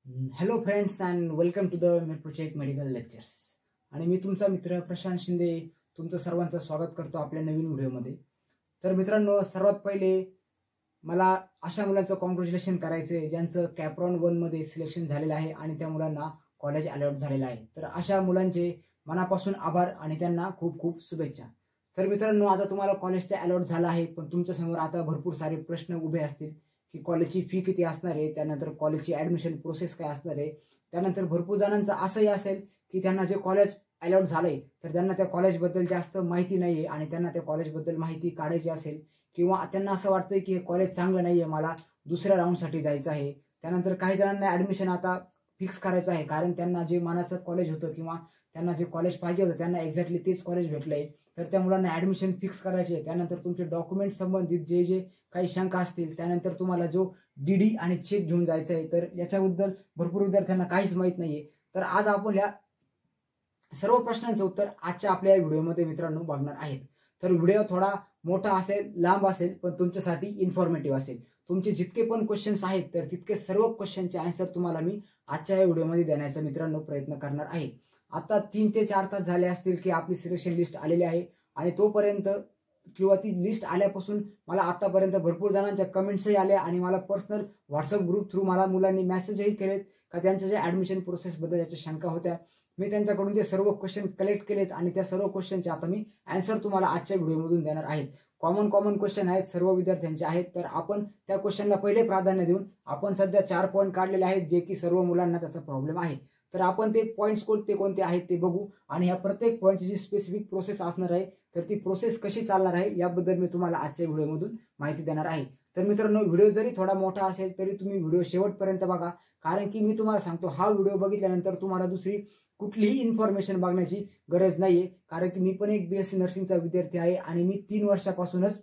Hello friends and welcome to the मेट्रोचेक medical lectures. आणि मी तुमचा मित्र प्रशांत शिंदे तुमचं सर्वांचं स्वागत करतो आपल्या नवीन व्हिडिओमध्ये. तर मित्रांनो, सर्वात पहिले मला अशा मुलांचं कॉंग्रॅच्युलेशन करायचं आहे ज्यांचं कॅप्रॉन 1 मध्ये सिलेक्शन झालेलं आहे आणि त्या मुलांना कॉलेज अलॉट झालेलं आहे. तर अशा मुलांचे मनापासून आभार आणि त्यांना खूप खूप शुभेच्छा. तर मित्रांनो, आता तुम्हाला कॉलेज ते अलॉट झालं आहे, पण तुमच्यासमोर आता भरपूर सारे प्रश्न उभे असतील की कॉलेजची फी किती असणार आहे, त्यानंतर कॉलेजची ऍडमिशन प्रोसेस काय असणार आहे, त्यानंतर भरपूर जणांचं असंही असेल की त्यांना जे कॉलेज अलॉट झालंय तर त्यांना त्या कॉलेजबद्दल जास्त माहिती नाहीये आणि त्यांना त्या कॉलेजबद्दल माहिती काढायची असेल किंवा त्यांना असं वाटतंय की हे कॉलेज चांगलं नाहीये, मला दुसऱ्या राऊंडसाठी जायचं आहे. त्यानंतर काही जणांना ऍडमिशन आता फिक्स करायचं आहे कारण त्यांना जे मनाचं कॉलेज होतं किंवा त्यांना जे कॉलेज पाहिजे होतं त्यांना एक्झॅक्टली तेच कॉलेज भेटलंय. तर त्या मुलांना ऍडमिशन फिक्स करायचे आहे. त्यानंतर तुमचे डॉक्युमेंट संबंधित जे जे काही शंका असतील, त्यानंतर तुम्हाला जो डीडी आणि चेक घेऊन जायचा आहे, तर याच्याबद्दल भरपूर विद्यार्थ्यांना काहीच माहित नाहीये. तर आज आपण या सर्व प्रश्नांचं उत्तर आजच्या आपल्या व्हिडिओमध्ये मित्रांनो बघणार आहेत. तर व्हिडिओ थोडा मोठा असेल, लांब असेल, पण तुमच्यासाठी इन्फॉर्मेटिव्ह असेल. तुमचे जितके पण क्वेश्चन्स आहेत तर तितके सर्व क्वेश्चनचे आन्सर तुम्हाला मी आजच्या या व्हिडिओमध्ये देण्याचा मित्रांनो प्रयत्न करणार आहे. आता 3 ते 4 तास झाले असतील की आपली सिलेक्शन लिस्ट आलेली आहे आणि तोपर्यंत किंवा ती लिस्ट आल्यापासून मला आतापर्यंत भरपूर जणांच्या कमेंट्सही आल्या आणि मला पर्सनल व्हॉट्सअप ग्रुप थ्रू मला मुलांनी मेसेजही केलेत का त्यांच्या ज्या ऍडमिशन प्रोसेसबद्दल ज्याच्या शंका होत्या, मी त्यांच्याकडून ते सर्व क्वेश्चन कलेक्ट केलेत आणि त्या सर्व क्वेश्चनचे आता मी आन्सर तुम्हाला आजच्या व्हिडिओमधून देणार आहेत. कॉमन क्वेश्चन आहेत, सर्व विद्यार्थ्यांचे आहेत. तर आपण त्या क्वेश्चनला पहिले प्राधान्य देऊन आपण सध्या 4 पॉईंट काढलेले आहेत जे की सर्व मुलांना त्याचा प्रॉब्लेम आहे. तर आपण ते पॉईंट्स कोणते आहेत ते बघू आणि ह्या प्रत्येक पॉईंटची जी स्पेसिफिक प्रोसेस असणार आहे तर ती प्रोसेस कशी चालणार आहे याबद्दल मी तुम्हाला आजच्या व्हिडिओमधून माहिती देणार आहे. तर मित्रांनो, व्हिडिओ जरी थोडा मोठा असेल तरी तुम्ही व्हिडिओ शेवटपर्यंत बघा, कारण की मी तुम्हाला सांगतो हा व्हिडिओ बघितल्यानंतर तुम्हाला दुसरी कुठलीही इन्फॉर्मेशन बघण्याची गरज नाहीये. कारण की मी पण एक बीएससी नर्सिंगचा विद्यार्थी आहे आणि मी 3 वर्षापासूनच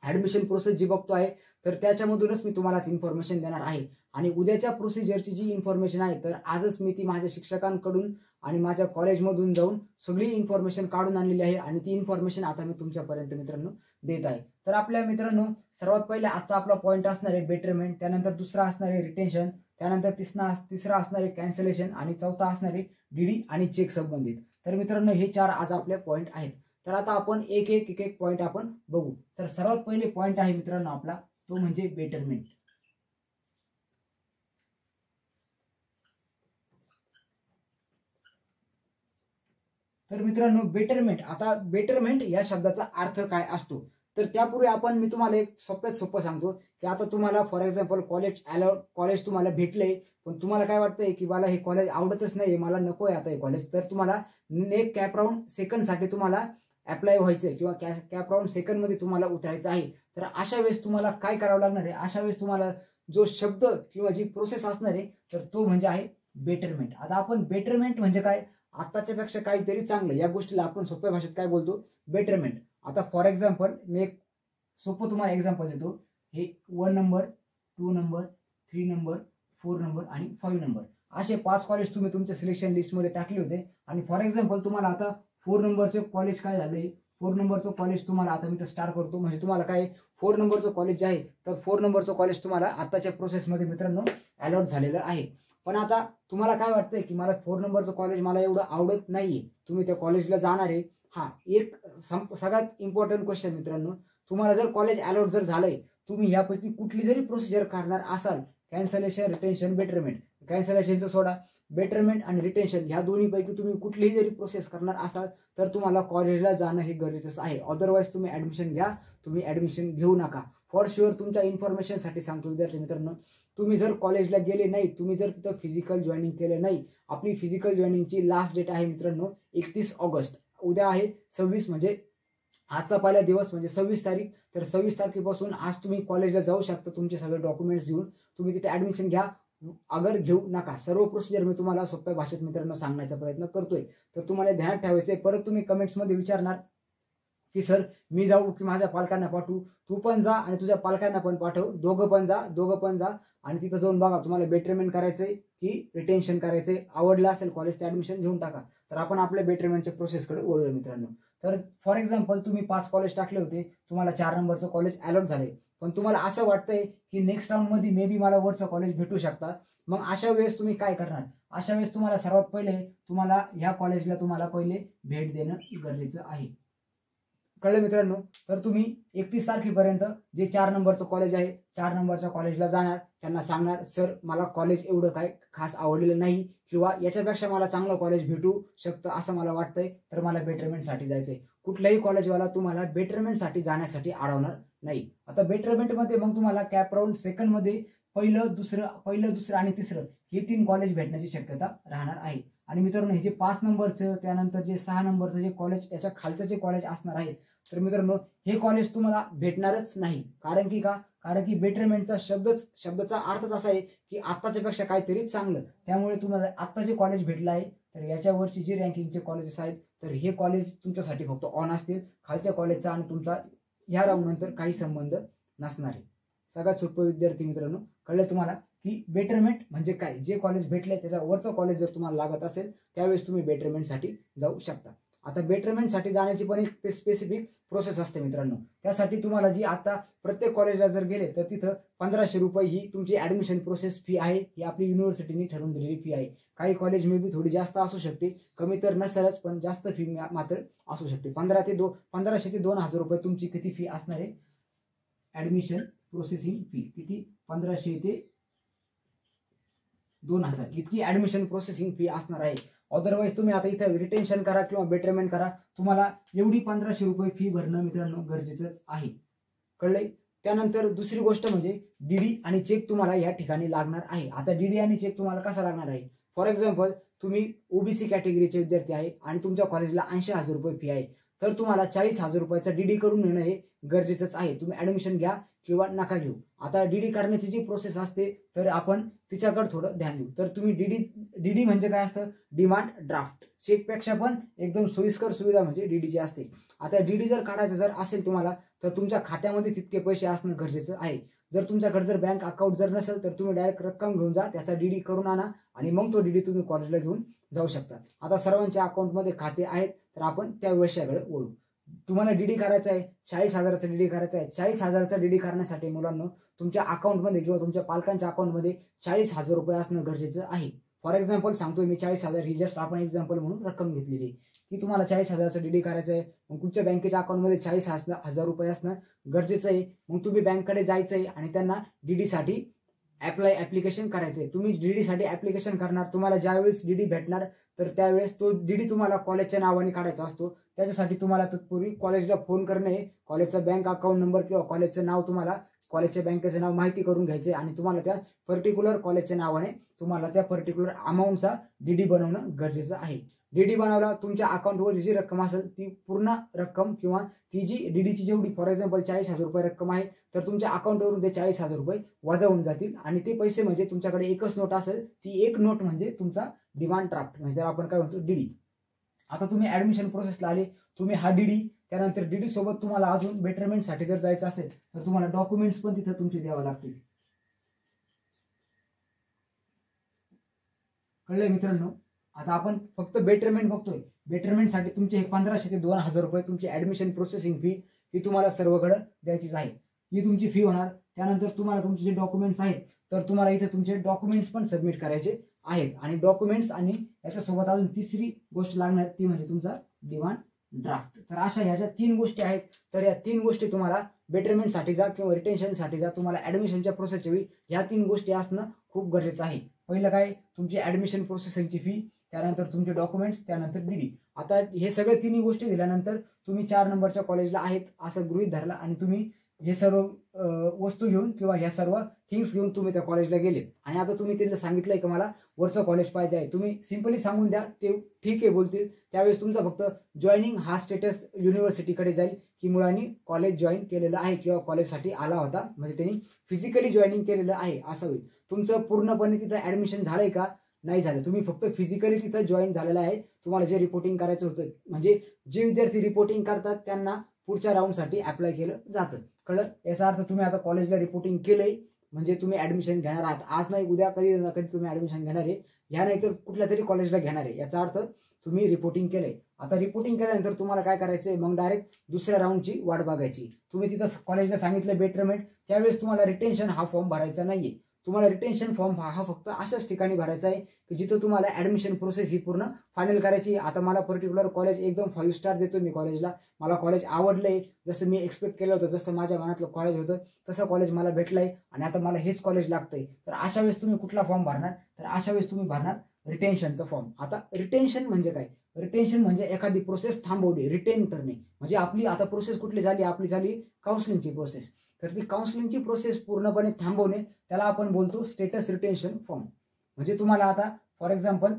ऍडमिशन प्रोसेस जी बघतो आहे तर त्याच्यामधूनच मी तुम्हाला इन्फॉर्मेशन देणार आहे. आणि उद्याच्या प्रोसिजरची जी इन्फॉर्मेशन आहे तर आजच मी ती माझ्या शिक्षकांकडून आणि माझ्या कॉलेजमधून जाऊन सगळी इन्फॉर्मेशन काढून आणलेली आहे आणि ती इन्फॉर्मेशन आता मी तुमच्यापर्यंत मित्रांनो देत आहे. तर आपल्या मित्रांनो, सर्वात पहिले आजचा आपला पॉईंट असणार आहे बेटरमेंट, त्यानंतर दुसरा असणार आहे रिटेन्शन, त्यानंतर तिसरा असणार आहे कॅन्सलेशन आणि चौथा असणार आहे डीडी आणि चेक संबंधित. तर मित्रांनो, हे 4 आज आपले पॉईंट आहेत. तर आता आपण एक एक पॉईंट आपण बघू. तर सर्वात पहिले पॉईंट आहे मित्रांनो आपला, तो म्हणजे बेटरमेंट. तर मित्रांनो, बेटरमेंट या शब्दाचा अर्थ काय असतो तर त्यापूर्वी मी तुम्हाला एक सोप्यात सोपं सांगतो की आता तुम्हाला फॉर एक्झाम्पल कॉलेज तुम्हाला भेटलंय, पण तुम्हाला काय वाटतंय की मला हे कॉलेज आवडतच नाही, मला नको आहे आता हे कॉलेज. तर तुम्हाला नेक्स्ट कॅप राऊंड सेकंड साठी तुम्हाला अप्लाय व्हायचंय किंवा कॅप राऊंड सेकंड मध्ये तुम्हाला उतरायचं आहे. तर अशा वेळेस तुम्हाला काय करावं लागणार आहे, अशा वेळेस तुम्हाला जो शब्द किंवा जी प्रोसेस असणार आहे तर तो म्हणजे आहे बेटरमेंट. आता आपण बेटरमेंट म्हणजे काय, आताच्या पेक्षा काहीतरी चांगलं, या गोष्टीला आपण सोप्या भाषेत काय बोलतो, बेटरमेंट. आता फॉर एक्झाम्पल मी एक सोपं तुम्हाला एक्झाम्पल देतो. हे 1 नंबर, 2 नंबर, 3 नंबर, 4 नंबर आणि 5 नंबर असे 5 कॉलेज तुम्ही तुमच्या सिलेक्शन लिस्टमध्ये टाकले होते. आणि फॉर एक्झाम्पल तुम्हाला आता 4 नंबरचे कॉलेज काय झाले, 4 नंबरचं कॉलेज तुम्हाला आता मी तर स्टार करतो, म्हणजे तुम्हाला काय 4 नंबरचं कॉलेज जे आहे तर 4 नंबरचं कॉलेज तुम्हाला आताच्या प्रोसेसमध्ये मित्रांनो अलॉट झालेलं आहे. पण आता तुम्हाला काय वाटतंय की मला 4 नंबरचं कॉलेज मला एवढं आवडत नाहीये, तुम्ही त्या कॉलेजला जाणार आहे. हा एक सगळ्यात इम्पॉर्टंट क्वेश्चन मित्रांनो, तुम्हाला जर कॉलेज अलॉट जर झालंय, तुम्ही यापैकी कुठली जरी प्रोसिजर करणार असाल, कॅन्सलेशन, रिटेन्शन, बेटरमेंट, कॅन्सलेशनचं सोडा, बेटरमेंट आणि रिटेन्शन ह्या दोन्हीपैकी तुम्ही कुठलीही जरी प्रोसेस करणार असाल तर तुम्हाला कॉलेजला जाणं हे गरजेचं आहे. अदरवाईज तुम्ही ऍडमिशन घ्या, तुम्ही ऍडमिशन घेऊ नका. फॉर शुअर तुमच्या इन्फॉर्मेशनसाठी सांगतो विद्यार्थी मित्रांनो, तुम्ही जर कॉलेजला गेले नाही, तुम्ही जर तिथं फिजिकल जॉईनिंग केलं नाही, आपली फिजिकल जॉईनिंगची लास्ट डेट आहे मित्रांनो 31 ऑगस्ट. उद्या आहे 26, म्हणजे आजचा पहिला दिवस म्हणजे 26 तारीख. तर 26 तारखेपासून आज तुम्ही कॉलेजला जाऊ शकता तुमचे सगळे डॉक्युमेंट्स घेऊन. तुम्ही तिथे ऍडमिशन घ्या, अगर घेऊ नका. सर्व प्रोसिजर मी तुम्हाला सोप्या भाषेत मित्रांनो सांगण्याचा प्रयत्न करतोय. तर तुम्हाला ध्यानात ठेवायचंय. परत तुम्ही कमेंट्समध्ये विचारणार की सर मी जाऊ की माझ्या पालकांना पाठवू, तू पण जा आणि तुझ्या पालकांना पण पाठव, दोघं पण जा आणि तिथं जाऊन बघा तुम्हाला बेटरमेंट करायचंय की रिटेन्शन करायचंय. आवडलं असेल कॉलेज ते ऍडमिशन घेऊन टाका. तर आपण आपल्या बेटरमेंटच्या प्रोसेसकडे वळूया मित्रांनो. तर फॉर एक्झाम्पल तुम्ही 5 कॉलेज टाकले होते, तुम्हाला 4 नंबरचं कॉलेज अलॉट झाले, पण तुम्हाला असं वाटतंय की नेक्स्ट राऊंड मध्ये मे बी मला वरचं कॉलेज भेटू शकतात, मग अशा वेळेस तुम्ही काय करणार? अशा वेळेस तुम्हाला सर्वात पहिले तुम्हाला ह्या कॉलेजला तुम्हाला पहिले भेट देणं गरजेचं आहे. कळलं मित्रांनो? तर तुम्ही 31 तारखेपर्यंत जे 4 नंबरचं कॉलेज आहे 4 नंबरच्या कॉलेजला जाणार, त्यांना सांगणार सर मला कॉलेज एवढं काय खास आवडलेलं नाही किंवा याच्यापेक्षा मला चांगलं कॉलेज भेटू शकतं असं मला वाटतंय, तर मला बेटरमेंटसाठी जायचंय. कुठल्याही कॉलेजवाला तुम्हाला बेटरमेंटसाठी जाण्यासाठी अडवणार नाही. आता बेटरमेंटमध्ये मग तुम्हाला कॅप राऊंड सेकंडमध्ये पहिलं दुसरं आणि तिसरं हे 3 कॉलेज भेटण्याची शक्यता राहणार आहे. आणि मित्रांनो हे जे 5 नंबरचं त्यानंतर जे 6 नंबरचं जे कॉलेज याच्या खालचं जे कॉलेज असणार आहे, तर मित्रांनो हे कॉलेज तुम्हाला भेटणारच नाही. कारण की बेटरमेंटचा शब्दाचा अर्थच असा आहे की आत्ताच्या पेक्षा काहीतरी चांगलं. त्यामुळे तुम्हाला आत्ता जे कॉलेज भेटलं आहे तर याच्यावरची जी रँकिंगचे कॉलेजेस आहेत तर हे कॉलेज तुमच्यासाठी फक्त ऑन असतील. खालच्या कॉलेजचा आणि तुमचा ह्या राऊंड नंतर काही संबंध नसणार आहे. सगळ्यात सोपं विद्यार्थी मित्रांनो, कळलं तुम्हाला की बेटरमेंट म्हणजे काय? जे कॉलेज भेटले त्याच्या वरचं कॉलेज जर तुम्हाला लागत असेल त्यावेळेस तुम्ही बेटरमेंटसाठी जाऊ शकता. आता बेटरमेंटसाठी जाण्याची पण एक स्पेसिफिक प्रोसेस असते मित्रांनो. त्यासाठी तुम्हाला जी आता प्रत्येक कॉलेजला जर गेले तर तिथं 1500 रुपये ही तुमची ऍडमिशन प्रोसेस फी आहे. ही आपली युनिव्हर्सिटीने ठरवून दिलेली फी आहे. काही कॉलेज मे बी थोडी जास्त असू शकते, कमी तर नसेलच, पण जास्त फी मात्र असू शकते. 1500 ते 2000 रुपये तुमची किती फी असणार आहे? ऍडमिशन प्रोसेसिंग फी किती? 1500 ते 2000 इतकी ऍडमिशन प्रोसेसिंग फी असणार आहे. अदरवाईज तुम्ही आता इथं रिटेन्शन करा किंवा बेटरमेंट करा, तुम्हाला एवढी 1500 रुपये फी भरणं मित्रांनो गरजेचंच आहे. कळलंय? त्यानंतर दुसरी गोष्ट म्हणजे डीडी आणि चेक तुम्हाला या ठिकाणी लागणार आहे. आता डीडी आणि चेक तुम्हाला कसा लागणार आहे? फॉर एक्झाम्पल तुम्ही ओबीसी कॅटेगरीचे विद्यार्थी आहे आणि तुमच्या कॉलेजला 80,000 रुपये फी आहे, तर तुम्हाला 40,000 रुपयाचा डीडी करून नेणं हे गरजेचंच आहे. तुम्ही ऍडमिशन घ्या किंवा नका घेऊ. आता डीडी करण्याची जी प्रोसेस असते तर आपण तिच्याकडे थोडं ध्यान देऊ. तर तुम्ही डीडी म्हणजे काय असतं? Demand draft. चेकपेक्षा पण एकदम सोयीस्कर सुविधा म्हणजे डीडीची असते. आता डीडी जर काढायचं जर असेल तुम्हाला तर तुमच्या खात्यामध्ये तितके पैसे असणं गरजेचं आहे. जर तुमच्याकडे जर बँक अकाउंट जर नसेल तर तुम्ही डायरेक्ट रक्कम घेऊन जा, त्याचा डीडी करून आणा आणि मग तो डीडी तुम्ही कॉलेजला घेऊन जाऊ शकता. आता सर्वांच्या अकाउंटमध्ये खाते आहेत तर आपण त्या विषयाकडे वळू. तुम्हाला डीडी करायचा आहे, 40,000चा डीडी करायचा आहे. 40,000चा डीडी करण्यासाठी मुलांना तुमच्या अकाउंटमध्ये किंवा तुमच्या पालकांच्या अकाउंटमध्ये 40,000 रुपये असणं गरजेचं आहे. फॉर एक्झाम्पल सांगतोय मी 40,000 ही जस्ट आपण एक्झाम्पल म्हणून रक्कम घेतलेली आहे की तुम्हाला 40,000चा डीडी करायचं आहे. मग तुमच्या बँकेच्या अकाउंटमध्ये 40,000 रुपये असणं गरजेचं आहे. मग तुम्ही बँककडे जायचं आहे आणि त्यांना डीडीसाठी ऍप्लिकेशन करायचंय. तुम्ही डीडीसाठी ऍप्लिकेशन करणार, तुम्हाला ज्यावेळेस डीडी भेटणार तर त्यावेळेस तो डीडी तुम्हाला कॉलेजच्या नावाने काढायचा असतो. त्याच्यासाठी तुम्हाला तत्पूर्वी कॉलेजला फोन करणे, कॉलेजचा बँक अकाउंट नंबर किंवा कॉलेजचं नाव तुम्हाला कॉलेजच्या बँकेचं नाव माहिती करून घ्यायचे आणि तुम्हाला त्या पर्टिक्युलर कॉलेजच्या नावाने तुम्हाला त्या पर्टिक्युलर अमाऊंटचा डीडी बनवणं गरजेचं आहे. डीडी बनवला तुमच्या अकाउंटवर जी रक्कम असेल ती पूर्ण रक्कम किंवा ती जी डीडीची जेवढी फॉर एक्झाम्पल 40,000 रुपये रक्कम आहे तर तुमच्या अकाउंटवरून ते 40,000 रुपये वजा होऊन जातील आणि ते पैसे म्हणजे तुमच्याकडे एकच नोट असेल, ती एक नोट म्हणजे तुमचा डिमांड ड्राफ्ट म्हणजे त्याला आपण काय म्हणतो डीडी. आता तुम्ही ऍडमिशन प्रोसेसला आले, तुम्ही हा डीडी त्यानंतर डीडी सोबत तुम्हाला अजून बेटरमेंटसाठी जर जायचं असेल तर तुम्हाला डॉक्युमेंट्स पण तिथे तुमचे द्यावे लागतील. कळलंय मित्रांनो? आता आपण फक्त बेटरमेंट बघतोय. बेटरमेंटसाठी तुमचे 1500 ते 2000 रुपये तुमची ऍडमिशन प्रोसेसिंग फी ही तुम्हाला सर्वकडे द्यायचीच आहे. ही तुमची फी होणार. त्यानंतर तुम्हाला तुमचे जे डॉक्युमेंट्स आहेत तर तुम्हाला इथे तुमचे डॉक्युमेंट्स पण सबमिट करायचे आहेत आणि डॉक्युमेंट्स आणि याच्यासोबत अजून तिसरी गोष्ट लागणार ती म्हणजे तुमचा डिमांड ड्राफ्ट. तर अशा ह्याच्या 3 गोष्टी आहेत. तर या 3 गोष्टी तुम्हाला बेटरमेंटसाठी जा किंवा रिटेन्शनसाठी जा, तुम्हाला ऍडमिशनच्या प्रोसेसच्या वेळी ह्या 3 गोष्टी असणं खूप गरजेचं आहे. पहिलं काय? तुमची ऍडमिशन प्रोसेसिंगची फी, त्यानंतर तुमचे डॉक्युमेंट्स, त्यानंतर डीडी. आता हे सगळे 3 गोष्टी दिल्यानंतर तुम्ही 4 नंबरच्या कॉलेजला आहेत असं गृहीत धरला आणि तुम्ही हे सर्व वस्तू घेऊन किंवा ह्या सर्व थिंग्स घेऊन तुम्ही त्या कॉलेजला गेले आणि आता तुम्ही तिथलं सांगितलंय की मला वरचं कॉलेज पाहिजे आहे, तुम्ही सिंपली सांगून द्या, ते ठीक आहे बोलतील. त्यावेळेस तुमचा फक्त जॉईनिंग हा स्टेटस युनिव्हर्सिटीकडे जाईल की मुलांनी कॉलेज जॉईन केलेलं आहे किंवा कॉलेजसाठी आला होता म्हणजे त्यांनी फिजिकली जॉईनिंग केलेलं आहे असं होईल. तुमचं पूर्णपणे तिथं ऍडमिशन झालंय का? नाही झालं. तुम्ही फक्त फिजिकली तिथं जॉईन झालेलं आहे. तुम्हाला जे रिपोर्टिंग करायचं होतं म्हणजे जे विद्यार्थी रिपोर्टिंग करतात त्यांना पुढच्या राऊंडसाठी अप्लाय केलं जातं. कळलं? याचा अर्थ तुम्ही आता कॉलेजला रिपोर्टिंग केलंय म्हणजे तुम्ही ऍडमिशन घेणार आहात. आज नाही उद्या कधी ना कधी तुम्ही ऍडमिशन घेणार आहे, ह्या नाही तर कुठल्या तरी कॉलेजला घेणार आहे. याचा अर्थ तुम्ही रिपोर्टिंग केलंय. आता रिपोर्टिंग केल्यानंतर तुम्हाला काय करायचंय? मग डायरेक्ट दुसऱ्या राऊंडची वाट बघायची. तुम्ही तिथं कॉलेजला सांगितलं बेटरमेंट, त्यावेळेस तुम्हाला रिटेन्शन हा फॉर्म भरायचा नाहीये. तुम्हाला रिटेन्शन फॉर्म हा फक्त अशाच ठिकाणी भरायचा आहे की जिथं तुम्हाला ऍडमिशन प्रोसेस ही पूर्ण फायनल करायची. आता मला पर्टिक्युलर कॉलेज एकदम 5 स्टार देतो मी कॉलेजला, मला कॉलेज आवडलंय, जसं मी एक्सपेक्ट केलं होतं, जसं माझ्या मनातलं कॉलेज होतं तसं कॉलेज मला भेटलंय आणि आता मला हेच कॉलेज लागतंय. तर अशा वेळेस तुम्ही कुठला फॉर्म भरणार? तर अशा वेळेस तुम्ही भरणार रिटेन्शनचा फॉर्म. आता रिटेन्शन म्हणजे काय? रिटेन्शन म्हणजे एखादी प्रोसेस थांबवणे, रिटेन करणे. म्हणजे आपली आता प्रोसेस कुठली झाली? आपली झाली काउन्सिलिंगची प्रोसेस. तर ती काउन्सिलिंगची प्रोसेस पूर्णपणे थांबवणे त्याला आपण बोलतो स्टेटस रिटेन्शन फॉर्म. म्हणजे तुम्हाला आता फॉर एक्झाम्पल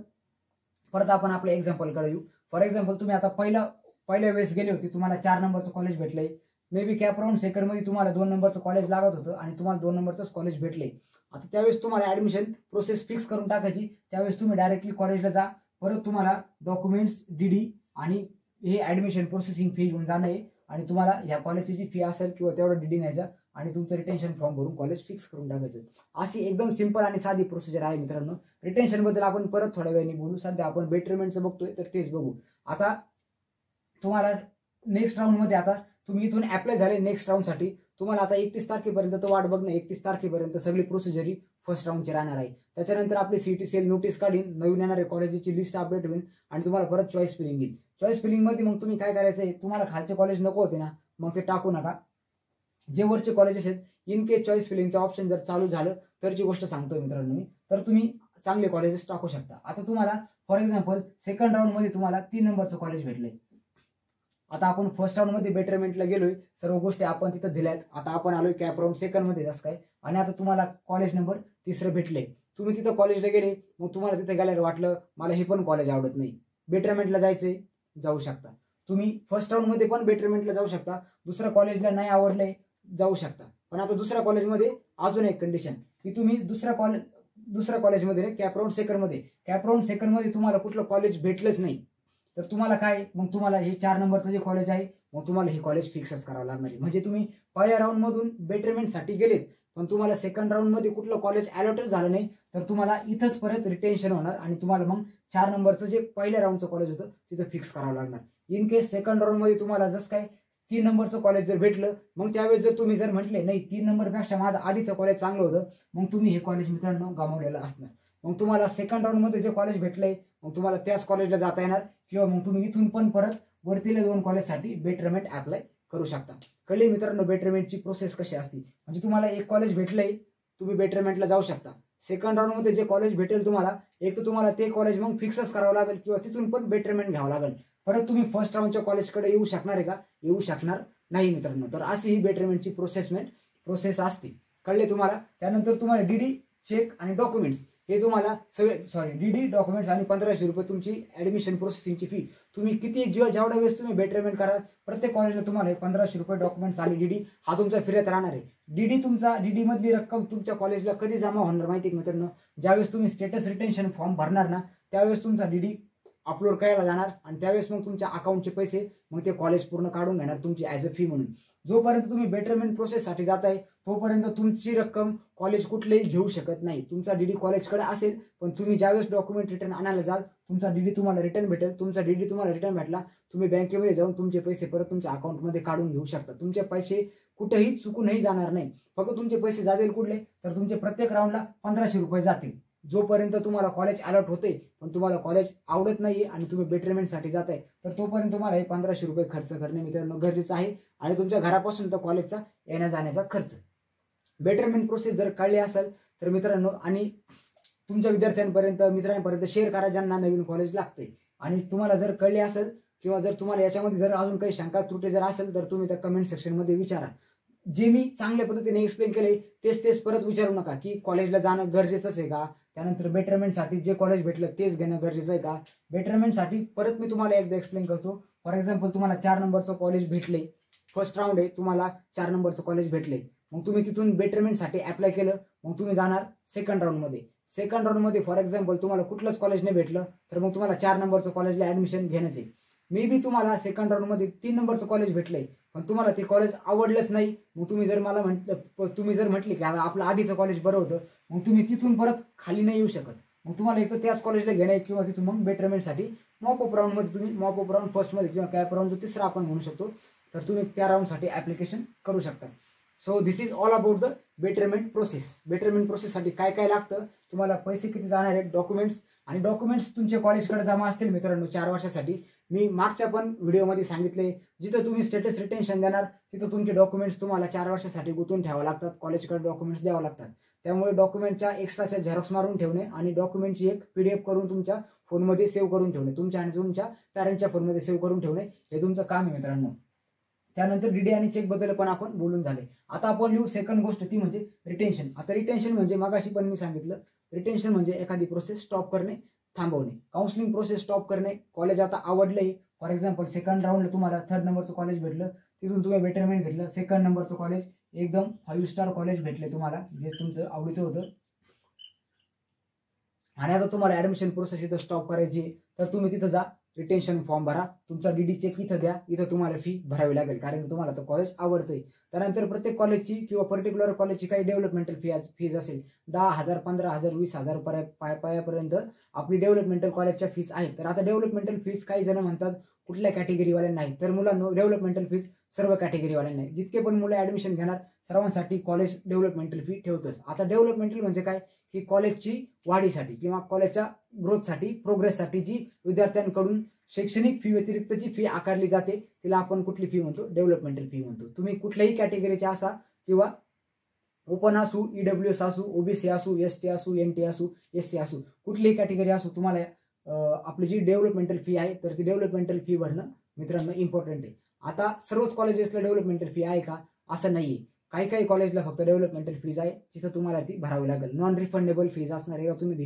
परत आपण आपल्या एक्झाम्पलकडे येऊ. फॉर एक्झाम्पल तुम्ही आता पहिल्या वेळेस गेले होते, तुम्हाला 4 नंबरचं कॉलेज भेटलंय, maybe CAP round second मध्ये तुम्हाला 2 नंबरचं कॉलेज लागत होतं आणि तुम्हाला 2 नंबरचंच कॉलेज भेटले. आता त्यावेळेस तुम्हाला ऍडमिशन प्रोसेस फिक्स करून टाकायची. त्यावेळेस तुम्ही डायरेक्टली कॉलेजला जा, परत तुम्हाला डॉक्युमेंट्स, डीडी आणि हे ऍडमिशन प्रोसेसिंग फी घेऊन जाणं आहे आणि तुम्हाला या कॉलेजची जी फी असेल किंवा तेवढा डीडी न्यायचा आणि तुमचं रिटेन्शन फॉर्म भरून कॉलेज फिक्स करून टाकायचं. अशी एकदम सिंपल आणि साधी प्रोसिजर आहे मित्रांनो. रिटेन्शन बद्दल आपण परत थोड्या वेळाने बोलू. सध्या आपण बेटरमेंटचं बघतोय तर तेच बघू. आता तुम्हाला नेक्स्ट राऊंड मध्ये, आता तुम्ही इथून अप्लाय झाले नेक्स्ट राऊंड साठी, तुम्हाला आता 31 तारखेपर्यंत तर वाट बघणं. 31 तारखेपर्यंत सगळी प्रोसिजर ही फर्स्ट राऊंडची राहणार आहे. त्याच्यानंतर आपली CTCL नोटीस काढीन, नवीन येणारे कॉलेजची लिस्ट अपडेट होईल आणि तुम्हाला परत चॉईस फिलिंग येईल. चॉईस फिलिंग मध्ये मग तुम्ही काय करायचंय, तुम्हाला खालचे कॉलेज नको होते ना, मग ते टाकू नका. जे वरचे कॉलेजेस आहेत, इन केस चॉईस फिलिंगचा ऑप्शन जर चालू झालं तरची गोष्ट सांगतोय मित्रांनो मी, तर तुम्ही चांगले कॉलेजेस टाकू शकता. आता तुम्हाला फॉर एक्झाम्पल सेकंड राऊंड मध्ये तुम्हाला 3 नंबरचं कॉलेज भेटलंय. आता आपण फर्स्ट राऊंड मध्ये बेटरमेंटला गेलोय, सर्व गोष्टी आपण तिथं दिल्यात. आता आपण आलोय कॅप राऊंड सेकंड मध्ये जसं काय, आणि आता तुम्हाला कॉलेज नंबर 3 भेटले. तुम्ही तिथं कॉलेजला गेले, मग तुम्हाला तिथे गेल्यावर वाटलं मला हे पण कॉलेज आवडत नाही, बेटरमेंटला जायचंय, जाऊ शकता. तुम्ही फर्स्ट राऊंड मध्ये पण बेटरमेंटला जाऊ शकता. दुसऱ्या कॉलेजला नाही आवडलंय, जाऊ शकता. पण आता दुसऱ्या कॉलेजमध्ये अजून एक कंडिशन की तुम्ही दुसऱ्या कॉलेजमध्ये कॅप राऊंड सेकंड मध्ये तुम्हाला कुठलं कॉलेज भेटलंच नाही, तर तुम्हाला काय, मग तुम्हाला हे 4 नंबरचं जे कॉलेज आहे, मग तुम्हाला हे कॉलेज फिक्सच करावं लागणार आहे. म्हणजे तुम्ही पहिल्या राऊंड मधून बेटरमेंटसाठी गेलेत, पण तुम्हाला सेकंड राऊंड मध्ये कुठलं कॉलेज अलॉटेड झालं नाही, तर तुम्हाला इथंच परत रिटेन्शन होणार आणि तुम्हाला मग 4 नंबरचं जे पहिल्या राऊंडचं कॉलेज होतं तिथं फिक्स करावं लागणार. इन केस सेकंड राऊंड मध्ये तुम्हाला जसं काय 3 नंबरचं कॉलेज जर भेटलं, मग त्यावेळेस जर तुम्ही जर म्हटले नाही 3 नंबरपेक्षा माझं आधीचं कॉलेज चांगलं होतं, मग तुम्ही हे कॉलेज मित्रांनो गमावलेलं असणार. मग तुम्हाला सेकंड राऊंड मध्ये जे कॉलेज भेटलंय, मग तुम्हाला त्याच कॉलेजला जाता येणार, किंवा मग तुम्ही इथून पण परत वरतील्या 2 कॉलेजसाठी बेटरमेंट अप्लाय करू शकता. कळले मित्रांनो बेटरमेंटची प्रोसेस कशी असते? म्हणजे तुम्हाला एक कॉलेज भेटलंय, तुम्ही बेटरमेंटला जाऊ शकता. सेकंड राऊंड मध्ये जे कॉलेज भेटेल तुम्हाला, एक तर तुम्हाला ते कॉलेज मग फिक्सच करावं लागेल किंवा तिथून पण बेटरमेंट घ्यावं लागेल. परत तुम्ही फर्स्ट राऊंडच्या कॉलेजकडे येऊ शकणार आहे का? येऊ शकणार नाही मित्रांनो. तर अशी ही बेटरमेंटची प्रोसेस असते. कळले तुम्हाला? त्यानंतर तुम्हाला डीडी, चेक आणि डॉक्युमेंट्स हे तुम्हाला सगळे डीडी, डॉक्युमेंट्स आणि 1500 रुपये तुमची ऍडमिशन प्रोसेसिंगची फी. तुम्ही किती जेवढ्या वेळेस तुम्ही बेटरमेंट कराल, प्रत्येक कॉलेजला तुम्हाला 1500 रुपये डॉक्युमेंट्स आणि डीडी हा तुमचा फिरत राहणार आहे. डीडी मधली रक्कम तुमच्या कॉलेजला कधी जमा होणार माहिती आहे मित्रांनो? ज्यावेळेस तुम्ही स्टेटस रिटेन्शन फॉर्म भरणार ना, त्यावेळेस तुमचा डीडी अपलोड करायला जाणार आणि त्यावेळेस मग तुमच्या अकाउंटचे पैसे मग ते कॉलेज पूर्ण काढून घेणार तुमची ऍज अ फी म्हणून. जोपर्यंत तुम्ही बेटरमेंट प्रोसेससाठी जाताय तोपर्यंत तुमची रक्कम कॉलेज कुठलेही घेऊ शकत नाही. तुमचा डीडी कॉलेजकडे असेल, पण तुम्ही ज्यावेळेस डॉक्युमेंट रिटर्न आणायला जाल, तुमचा डीडी तुम्हाला रिटर्न भेटेल. तुमचा डीडी तुम्हाला रिटर्न भेटला, तुम्ही बँकेमध्ये जाऊन तुमचे पैसे परत तुमच्या अकाउंटमध्ये काढून घेऊ शकता. तुमचे पैसे कुठेही चुकूनही जाणार नाही. फक्त तुमचे पैसे जातील कुठले, तर तुमचे प्रत्येक राऊंडला 1500 रुपये जातील. जोपर्यंत तुम्हाला कॉलेज अलॉट होते पण तुम्हाला कॉलेज आवडत नाहीये आणि तुम्ही बेटरमेंटसाठी जाताय, तर तोपर्यंत तुम्हाला हे 1500 रुपये खर्च करणे मित्रांनो गरजेचं आहे. आणि तुमच्या घरापासून तर कॉलेजचा येण्या जाण्याचा खर्च. बेटरमेंट प्रोसेस जर कळली असेल तर मित्रांनो, आणि तुमच्या मित्रांपर्यंत शेअर करा ज्यांना नवीन कॉलेज लागते. आणि तुम्हाला जर कळले असेल किंवा जर तुम्हाला याच्यामध्ये जर अजून काही शंका त्रुटी जर असेल तर तुम्ही त्या कमेंट सेक्शन मध्ये विचारा. जे मी चांगल्या पद्धतीने एक्सप्लेन केले तेच परत विचारू नका की कॉलेजला जाणं गरजेचंच आहे का, त्यानंतर बेटरमेंटसाठी जे कॉलेज भेटलं तेच घेणं गरजेचं आहे का. बेटरमेंटसाठी परत मी तुम्हाला एकदा एक्सप्लेन करतो. फॉर एक्झाम्पल तुम्हाला 4 नंबरचं कॉलेज भेटले, फर्स्ट राऊंड आहे, तुम्हाला 4 नंबरचं कॉलेज भेटले, मग तुम्ही तिथून बेटरमेंटसाठी अप्लाय केलं, मग तुम्ही जाणार सेकंड राऊंडमध्ये. सेकंड राऊंडमध्ये फॉर एक्झाम्पल तुम्हाला कुठलंच कॉलेज नाही भेटलं, तर मग तुम्हाला 4 नंबरचं कॉलेजला ऍडमिशन घेण्याचं आहे. मे बी तुम्हाला सेकंड राऊंडमध्ये 3 नंबरचं कॉलेज भेटलंय, पण तुम्हाला ते कॉलेज आवडलंच नाही. मग तुम्ही जर म्हटले की आपलं आधीचं कॉलेज बरं होतं, मग तुम्ही तिथून परत खाली नाही येऊ शकत. मग तुम्हाला एक तर त्याच कॉलेजला घेणं किंवा तिथून मग बेटरमेंटसाठी मॉपअप राऊंडमध्ये तुम्ही मॉपअप राऊंड फर्स्टमध्ये किंवा कॅप राऊंड जो तिसरा आपण म्हणू शकतो, तर तुम्ही त्या राऊंडसाठी ऍप्लिकेशन करू शकता. So this is all about the betterment process. Betterment प्रोसेससाठी काय काय लागतं, तुम्हाला पैसे किती जाणार आहेत, डॉक्युमेंट्स, आणि डॉक्युमेंट्स तुमच्या कॉलेजकडे जमा असतील मित्रांनो 4 वर्षासाठी. मी मागच्या पण व्हिडिओमध्ये सांगितले, जिथं तुम्ही स्टेटस रिटेन्शन देणार तिथं तुमचे डॉक्युमेंट्स तुम्हाला 4 वर्षासाठी गुंतवून ठेवावं लागतात, कॉलेजकडे डॉक्युमेंट्स द्यावं लागतात. त्यामुळे डॉक्युमेंटच्या एक्स्ट्राच्या झेरॉक्स मारून ठेवणे आणि डॉक्युमेंटची एक PDF करून तुमच्या फोनमध्ये सेव्ह करून ठेवणे, तुमच्या आणि तुमच्या पॅरेंटच्या फोनमध्ये सेव्ह करून ठेवणे, हे तुमचं काम आहे मित्रांनो. त्यानंतर DD आणि चेक बद्दल पण आपण बोलून झाले. आता आपण लिहू सेकंड गोष्ट, ती म्हणजे रिटेन्शन. आता रिटेन्शन म्हणजे मगाशी पण मी सांगितलं, रिटेन्शन म्हणजे एखादी प्रोसेस स्टॉप करणे, थांबवणे. काउन्सिलिंग प्रोसेस स्टॉप करणे, कॉलेज आता आवडलंय, फॉर एक्झाम्पल सेकंड राऊंडला तुम्हाला 3rd नंबरचं कॉलेज भेटलं, तिथून तुम्ही बेटरमेंट घेतलं, 2nd नंबरचं कॉलेज एकदम 5 स्टार कॉलेज भेटले तुम्हाला, जे तुमचं आवडीचं होतं, आणि आता तुम्हाला ऍडमिशन प्रोसेस इथं स्टॉप करायची, तर तुम्ही तिथं जा, रिटेन्शन फॉर्म भरा, तुमचा DD चेक इथं द्या, इथं तुम्हाला फी भरावी लागेल, कारण तुम्हाला तो कॉलेज आवडतंय. त्यानंतर प्रत्येक कॉलेजची किंवा पर्टिक्युलर कॉलेजची काही डेव्हलपमेंटल फीज असेल, 10,000, 15,000, 20,000 पर्यंत आपली डेव्हलपमेंटल कॉलेजच्या फीस आहेत. तर आता डेव्हलपमेंटल फीज काही जण म्हणतात कुठल्या कॅटेगरीवाल्यांना नाही, तर मुलांनो डेव्हलपमेंटल फीज सर्व कॅटेगरीवाल्यांना नाही. जितके पण मुलं ऍडमिशन घेणार सर्वांसाठी कॉलेज डेव्हलपमेंटल फी ठेवतच. आता डेव्हलपमेंटल म्हणजे काय, की कॉलेजची वाढीसाठी किंवा कॉलेजच्या ग्रोथसाठी, प्रोग्रेससाठी जी विद्यार्थ्यांकडून शैक्षणिक फी व्यतिरिक्तची फी आकारली जाते, तिला आपण कुठली फी म्हणतो, डेव्हलपमेंटल फी म्हणतो. तुम्ही कुठल्याही कॅटेगरीचे असा, किंवा ओपन असू, EWS असू, OBC असू, ST असू, NT असू, SC असू, कुठलीही कॅटेगरी असू, तुम्हाला आपली जी डेव्हलपमेंटल फी आहे तर ती डेव्हलपमेंटल फी भरणं मित्रांनो इम्पॉर्टंट आहे. आता सर्वच कॉलेजेसला डेव्हलपमेंटल फी आहे का, असं नाहीये. काही काही कॉलेजला फक्त डेव्हलपमेंटल फीज आहे, जिथं तुम्हाला ती भरावी लागेल. नॉन रिफंडेबल फीज असणार आहे का, तुम्ही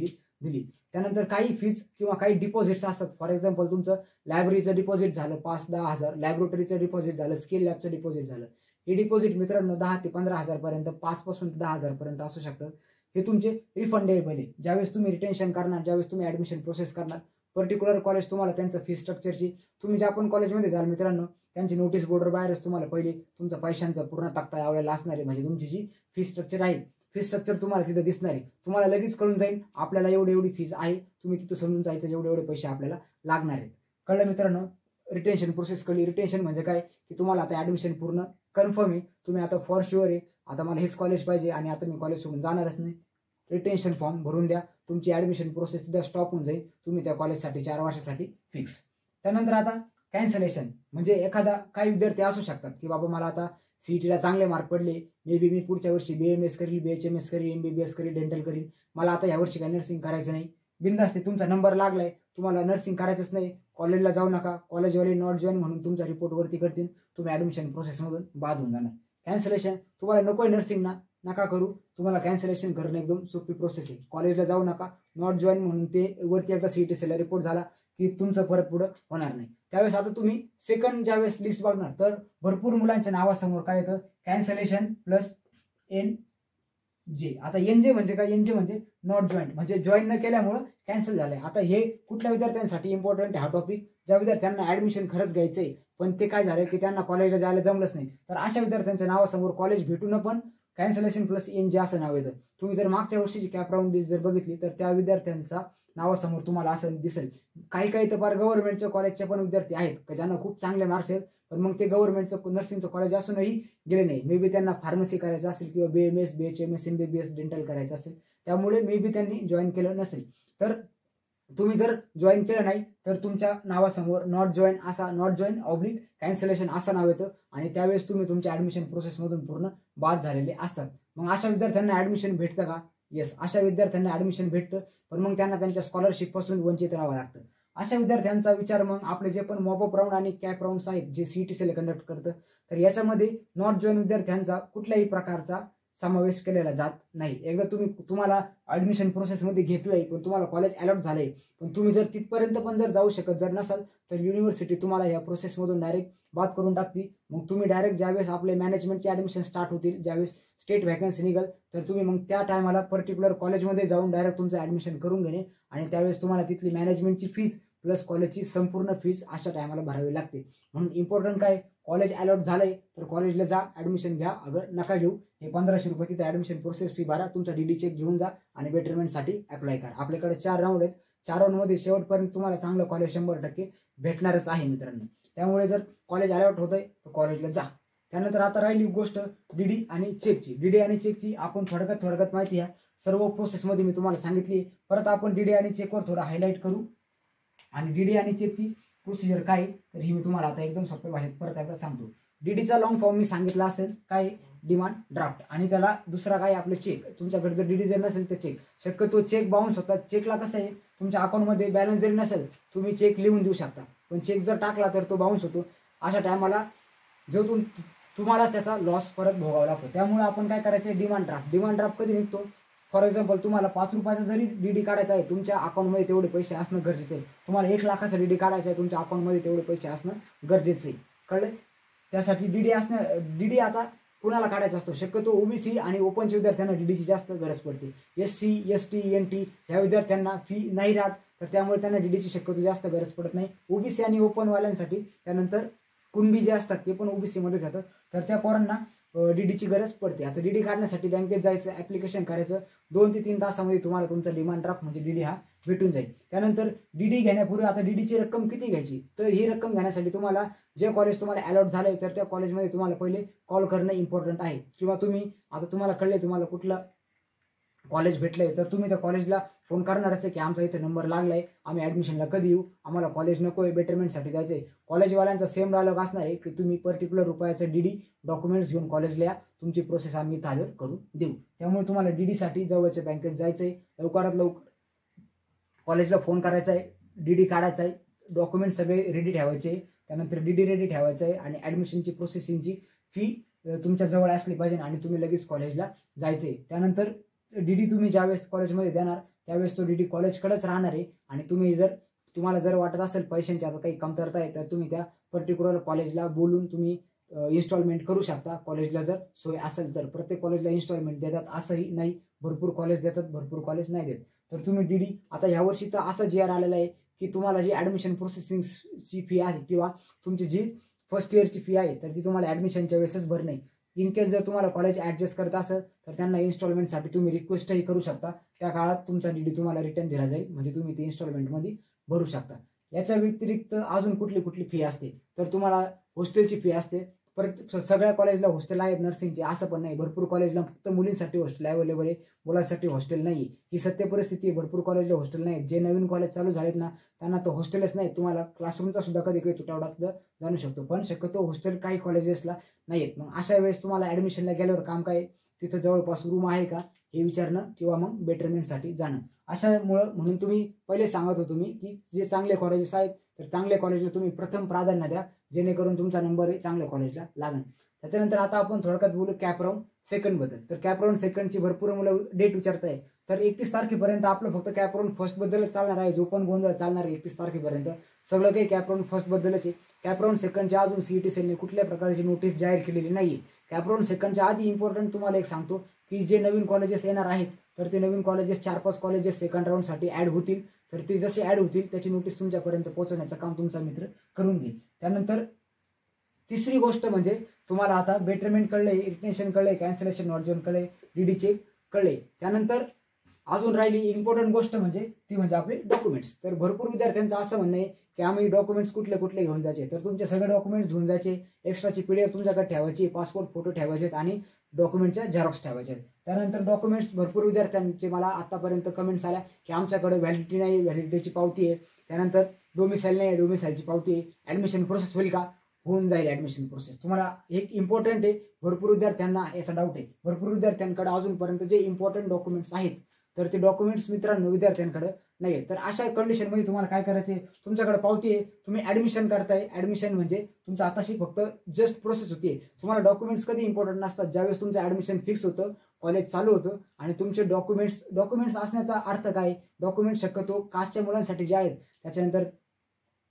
दिली. त्यानंतर काही फीज किंवा काही डिपॉझिट्स असतात, फॉर एक्झाम्पल तुमचं लायब्ररीचं डिपॉझिट झालं 5-10 हजार, लॅबोरेटरीचं डिपॉझिट झालं, स्किल लॅबचं डिपॉझिट झालं. हे डिपॉझिट मित्रांनो 10 ते 15,000 पर्यंत, 5 पासून 10,000 पर्यंत असू शकतं. हे तुमचे रिफंडेबल आहे. ज्यावेळेस तुम्ही रिटेन्शन करणार, ज्यावेळेस तुम्ही ऍडमिशन प्रोसेस करणार, पर्टिक्युलर कॉलेज तुम्हाला त्यांचं फी स्ट्रक्चरची, तुम्ही ज्या पण कॉलेजमध्ये जाल मित्रांनो, त्यांची नोटीस बोर्डर बाहेरच तुम्हाला पहिले तुमचा पैशांचा पूर्ण तक्ता यावेळेला असणार आहे. म्हणजे तुमची जी फी स्ट्रक्चर आहे, फी स्ट्रक्चर तुम्हाला तिथं दिसणार आहे. तुम्हाला लगेच कळून जाईल आपल्याला एवढी फीज आहे, तुम्ही तिथं समजून जायचं एवढे पैसे आपल्याला लागणार आहेत. कळलं मित्रांनो, रिटेन्शन प्रोसेस कळली. रिटेन्शन म्हणजे काय, की तुम्हाला आता ऍडमिशन पूर्ण कन्फर्म आहे, तुम्ही आता फॉर शुअर आहे, आता मला हेच कॉलेज पाहिजे आणि आता मी कॉलेज सोडून जाणारच नाही, रिटेन्शन फॉर्म भरून द्या, तुमची ऍडमिशन प्रोसेस तिथं स्टॉप होऊन जाईल, तुम्ही त्या कॉलेजसाठी 4 वर्षासाठी फिक्स. त्यानंतर आता कॅन्सलेशन म्हणजे एखादा काही विद्यार्थी असू शकतात की बाबा मला आता CETला चांगले मार्क पडले, मे बी मी पुढच्या वर्षी BAMS करील, BHMS करील, MBBS करील, डेंटल करील, मला आता यावर्षी काही नर्सिंग करायचं नाही. बिनधास्त तुमचा नंबर लागलाय, तुम्हाला नर्सिंग करायचंच नाही, कॉलेजला जाऊ नका, कॉलेजवाले नॉट जॉईन म्हणून तुमचा रिपोर्ट वरती करतील, तुम्ही ऍडमिशन प्रोसेसमधून बाद होऊन जाणार. कॅन्सलेशन, तुम्हाला नकोय नर्सिंग ना, नका करू, तुम्हाला कॅन्सलेशन करणं एकदम सोपी प्रोसेस आहे. कॉलेजला जाऊ नका, नॉट जॉईन म्हणून ते वरती एकदा CET रिपोर्ट झाला की तुमचं परत पुढं होणार नाही. त्यावेळेस आता तुम्ही सेकंड ज्यावेळेस लिस्ट बघणार, तर भरपूर मुलांच्या नावासमोर काय येतं, कॅन्सलेशन प्लस NJ. आता NJ म्हणजे काय, NJ म्हणजे नॉट जॉईंट, म्हणजे जॉईन न केल्यामुळं कॅन्सल झालंय. आता हे कुठल्या विद्यार्थ्यांसाठी इम्पॉर्टंट आहे हा टॉपिक, ज्या विद्यार्थ्यांना ऍडमिशन खरंच घ्यायचंय पण ते काय झालं की त्यांना कॉलेजला जायला जमलंच नाही, तर अशा विद्यार्थ्यांच्या नावासमोर कॉलेज भेटून पण कॅन्सलेशन प्लस NJ असं नाव येतं. तुम्ही जर मागच्या वर्षीची कॅप राऊंड लिस्ट जर बघितली तर त्या विद्यार्थ्यांचा नावासमोर तुम्हाला असं दिसेल. काही तर फार गव्हर्नमेंटच्या कॉलेजचे पण विद्यार्थी आहेत ज्यांना खूप चांगले मार्क्स आहेत, पण मग ते गव्हर्नमेंटचं नर्सिंगचं कॉलेज असूनही गेले नाही. मे बी त्यांना फार्मसी करायचं असेल किंवा BAMS, BHMS, MBBS, डेंटल करायचं असेल, त्यामुळे मे बी त्यांनी जॉईन केलं नसेल. तर तुम्ही जर जॉईन केलं नाही तर तुमच्या नावासमोर नॉट जॉईन असा, नॉट जॉईन ऑब्लिक कॅन्सलेशन असं नाव येतं आणि त्यावेळेस तुम्ही तुमच्या ऍडमिशन प्रोसेसमधून पूर्ण बाद झालेले असतात. मग अशा विद्यार्थ्यांना ऍडमिशन भेटतं का? येस, अशा विद्यार्थ्यांना ऍडमिशन भेटतं, पण मग त्यांना त्यांच्या स्कॉलरशिप पासून वंचित राहावं लागतं. अशा विद्यार्थ्यांचा विचार मग आपले जे पण मॉपअप राऊंड आणि कॅप राऊंड आहेत जे CET कंडक्ट करतं, तर याच्यामध्ये नॉट जॉईन विद्यार्थ्यांचा कुठल्याही प्रकारचा समावेश केलेला जात नाही. एकदा तुम्हाला ऍडमिशन प्रोसेसमध्ये घेतलंय पण तुम्हाला कॉलेज अलॉट झालंय, पण तुम्ही जर तिथपर्यंत पण जर जाऊ शकत जर नसाल तर युनिव्हर्सिटी तुम्हाला या प्रोसेसमधून डायरेक्ट बाद करून टाकते. मग तुम्ही डायरेक्ट ज्यावेळेस आपले मॅनेजमेंटचे ऍडमिशन स्टार्ट होतील, ज्यावेळेस स्टेट व्हॅकन्सी निघेल, तर तुम्ही मग त्या टायमाला पर्टिक्युलर कॉलेजमध्ये जाऊन डायरेक्ट तुमचं ऍडमिशन करून घेणे आणि त्यावेळेस तुम्हाला तिथली मॅनेजमेंटची फीज प्लस कॉलेजची संपूर्ण फीज अशा टायमाला भरावी लागते. म्हणून इम्पॉर्टंट काय, कॉलेज अलॉट झालंय तर कॉलेजला जा, ऍडमिशन घ्या, अगर नका घेऊ हे 1500 रुपये तिथे ऍडमिशन प्रोसेस फी भरा, तुमचा DD चेक घेऊन जा आणि बेटरमेंटसाठी अप्लाय करा. आपल्याकडे 4 राऊंड आहेत, 4 राऊंडमध्ये शेवटपर्यंत तुम्हाला चांगलं कॉलेज 100% भेटणारच आहे मित्रांनो. त्यामुळे जर कॉलेज अलॉट होतंय तर कॉलेजला जा. त्यानंतर आता राहिली गोष्ट डीडी आणि चेकची. डीडी आणि चेकची आपण थोडक्यात माहिती ह्या सर्व प्रोसेसमध्ये मी तुम्हाला सांगितली. परत आपण डीडी आणि चेकवर थोडं हायलाईट करू आणि डीडी आणि चेकची प्रोसिजर काय तर ही मी तुम्हाला आता एकदम सोप्या भाषेत परत एकदा सांगतो. डीडीचा लॉंग फॉर्म मी सांगितला असेल काय, डिमांड ड्राफ्ट, आणि त्याला दुसरा काय आपलं चेक. तुमच्याकडे जर डीडी जर नसेल तर चेक. शक्यतो चेक बाउन्स होतात. चेकला कसं आहे, तुमच्या अकाउंटमध्ये बॅलन्स जरी नसेल तुम्ही चेक लिहून देऊ शकता, पण चेक जर टाकला तर तो बाउन्स होतो. अशा टायमाला जो तुम्हालाच त्याचा लॉस परत भोगावा लागतो. त्यामुळे आपण काय करायचं, डिमांड ड्राफ्ट. डिमांड ड्राफ्ट कधी निघतो, फॉर एक्झाम्पल तुम्हाला 5 रुपयाचा जरी डीडी काढायचा आहे, तुमच्या अकाउंटमध्ये तेवढे पैसे असणं गरजेचं आहे. तुम्हाला 1 लाखाचा डीडी काढायचा आहे, तुमच्या अकाउंटमध्ये तेवढे पैसे असणं गरजेचं आहे. कळलं? त्यासाठी डीडी आता कुणाला काढायचा असतो, शक्यतो ओबीसी आणि ओपनच्या विद्यार्थ्यांना डीडीची जास्त गरज पडते. एससी, एसटी, एनटी ह्या विद्यार्थ्यांना फी नाही राहत, तर त्यामुळे त्यांना डीडीची शक्यतो जास्त गरज पडत नाही. ओबीसी आणि ओपन वाल्यांसाठी, त्यानंतर कुणबी जे असतात ते पण ओबीसी मध्ये जातात, तर त्या पोरांना डीडीची गरज पडते. आता डीडी काढण्यासाठी बँकेत जायचं, ऍप्लिकेशन करायचं, 2 ते 3 तासामध्ये तुम्हाला तुमचा डिमांड ड्राफ्ट म्हणजे डीडी हा भेटून जाईल. त्यानंतर डीडी घेण्यापूर्वी आता डीडीची रक्कम किती घ्यायची, तर ही रक्कम घेण्यासाठी तुम्हाला जे कॉलेज तुम्हाला अलॉट झालंय तर त्या कॉलेजमध्ये तुम्हाला पहिले कॉल करणं इम्पॉर्टंट आहे. किंवा तुम्हाला कळले तुम्हाला कुठलं कॉलेज भेटलंय तर तुम्ही त्या कॉलेजला फोन करणारच आहे की आमचा इथे नंबर लागलाय, आम्ही ऍडमिशनला कधी येऊ, आम्हाला कॉलेज नकोय, बेटरमेंटसाठी जायचंय. कॉलेजवाल्यांचा सेम डायलॉग असणार आहे की तुम्ही पर्टिक्युलर रुपयाचं डीडी डॉक्युमेंट्स घेऊन कॉलेजला या, तुमची प्रोसेस आम्ही ताजर करून देऊ. त्यामुळे तुम्हाला डीडीसाठी जवळच्या बँकेत जायचंय, लवकरात लवकर कॉलेजला फोन करायचा आहे, डीडी काढायचा आहे, डॉक्युमेंट सगळे रेडी ठेवायचे, त्यानंतर डीडी रेडी ठेवायचं आहे आणि ऍडमिशनची प्रोसेसिंगची फी तुमच्या जवळ असली पाहिजे आणि तुम्ही लगेच कॉलेजला जायचंय. त्यानंतर डीडी तुम्ही ज्यावेळेस कॉलेजमध्ये देणार त्यावेळेस तो डीडी कॉलेजकडेच राहणार आहे आणि तुम्हाला जर वाटत असेल पैशांची आता काही कमतरता आहे तर तुम्ही त्या पर्टिक्युलर कॉलेजला बोलून तुम्ही इन्स्टॉलमेंट करू शकता. कॉलेजला जर सोय असेल तर. प्रत्येक कॉलेजला इन्स्टॉलमेंट देतात असंही नाही, भरपूर कॉलेज देतात, भरपूर कॉलेज नाही देत. तर तुम्ही डीडी आता यावर्षी तर असं जी आर आलेलं आहे की तुम्हाला जी ऍडमिशन प्रोसेसिंगची फी आहे किंवा तुमची जी फर्स्ट इयरची फी आहे तर ती तुम्हाला ऍडमिशनच्या वेळेसच भरणे. इन केस जर तुम्हाला कॉलेज ऍडजस्ट करत असेल तर त्यांना इन्स्टॉलमेंटसाठी तुम्ही रिक्वेस्टही करू शकता. त्या काळात तुमचा डीडी तुम्हाला रिटर्न दिला जाईल, म्हणजे तुम्ही ते इन्स्टॉलमेंटमध्ये भरू शकता. याच्या व्यतिरिक्त अजून कुठली फी असते तर तुम्हाला हॉस्टेलची फी असते. परत सगळ्या कॉलेजला हॉस्टेल आहेत नर्सिंगचे असं पण नाही, भरपूर कॉलेजला फक्त मुलींसाठी हॉस्टेल अवेलेबल आहे, मुलांसाठी हॉस्टेल नाही. ही सत्य परिस्थिती आहे, भरपूर कॉलेजला हॉस्टेल नाही. जे नवीन कॉलेज चालू झालेत ना त्यांना तर हॉस्टेलच नाही. तुम्हाला क्लासरूमचा सुद्धा कधी तुटवडा जाणू शकतो, पण शक्यतो हॉस्टेल काही कॉलेजेसला नाहीयेत. मग अशा वेळेस तुम्हाला ऍडमिशनला गेल्यावर काम काय, तिथं जवळपास रूम आहे का हे विचारणं किंवा मग बेटरमेंटसाठी जाणं. अशामुळं म्हणून तुम्ही पहिले सांगत होतो मी की जे चांगले कॉलेजेस आहेत तर चांगल्या कॉलेजला तुम्ही प्रथम प्राधान्य द्या, जेणेकरून तुमचा नंबर चांगल्या कॉलेजला लागेल. त्याच्यानंतर आता आपण थोडक्यात बोलू कॅपराऊंड सेकंड बद्दल. तर कॅपराऊंड सेकंडची भरपूर मुलं डेट विचारताय, तर 31 तारखेपर्यंत आपलं फक्त कॅपराऊंड फर्स्ट बद्दलच चालणार आहे. जो पण गोंधळ चालणार आहे 31 तारखेपर्यंत सगळं काही कॅपराऊंड फर्स्ट बद्दलच आहे. कॅपराऊंड सेकंडच्या अजून सीईटी सेलने कुठल्या प्रकारची नोटीस जाहीर केलेली नाहीये. कॅपराऊंड सेकंडच्या आधी इम्पॉर्टंट तुम्हाला एक सांगतो की जे नवीन कॉलेजेस येणार आहेत तर ते नवीन कॉलेजेस 4-5 कॉलेजेस सेकंड राऊंडसाठी ऍड होतील. तर ते जसे ऍड होतील त्याची नोटीस तुमच्यापर्यंत पोहोचवण्याचं काम तुमचा मित्र करून घेईल. त्यानंतर तिसरी गोष्ट म्हणजे तुम्हाला आता बेटरमेंट कळले, रिटेन्शन कळले, कॅन्सलेशन नॉर्जन कळले, डीडी चेक कळले. त्यानंतर अजून राहिली इम्पॉर्टंट गोष्ट म्हणजे ती म्हणजे आपले डॉक्युमेंट्स. तर भरपूर विद्यार्थ्यांचं असं म्हणणं आहे की आम्ही डॉक्युमेंट्स कुठले घेऊन जायचे, तर तुमचे सगळे डॉक्युमेंट्स घेऊन जायचे, एक्स्ट्राची पीडीएफ तुमच्याकडे ठेवायची, पासपोर्ट फोटो ठेवायचे आणि डॉक्युमेंटच्या झेरॉक्स ठेवायचे. त्यानंतर डॉक्युमेंट्स भरपूर विद्यार्थ्यांचे मला आतापर्यंत कमेंट्स आल्या की आमच्याकडे व्हॅलिडिटी नाही, व्हॅलिडिटीची पावती आहे. त्यानंतर डोमिसाईल नाही, डोमिसाईलची पावती आहे. ऍडमिशन प्रोसेस होईल का, होऊन जाईल ऍडमिशन प्रोसेस. तुम्हाला एक इम्पॉर्टंट आहे, भरपूर विद्यार्थ्यांना याचा डाऊट आहे. भरपूर विद्यार्थ्यांकडे अजूनपर्यंत जे इम्पॉर्टंट डॉक्युमेंट्स आहेत तर ते डॉक्युमेंट्स मित्रांनो विद्यार्थ्यांकडे नाही. तर अशा कंडिशनमध्ये तुम्हाला काय करायचं आहे, तुमच्याकडे पावती आहे, तुम्ही ऍडमिशन करताय. ऍडमिशन म्हणजे तुमचं आताशी फक्त जस्ट प्रोसेस होती. तुम्हाला डॉक्युमेंट्स कधी इम्पॉर्टंट नसतात, ज्यावेळेस तुमचं ऍडमिशन फिक्स होतं, कॉलेज चालू होतं आणि तुमचे डॉक्युमेंट्स असण्याचा अर्थ काय, डॉक्युमेंट्स शक्यतो कास्टच्या मुलांसाठी जे आहेत त्याच्यानंतर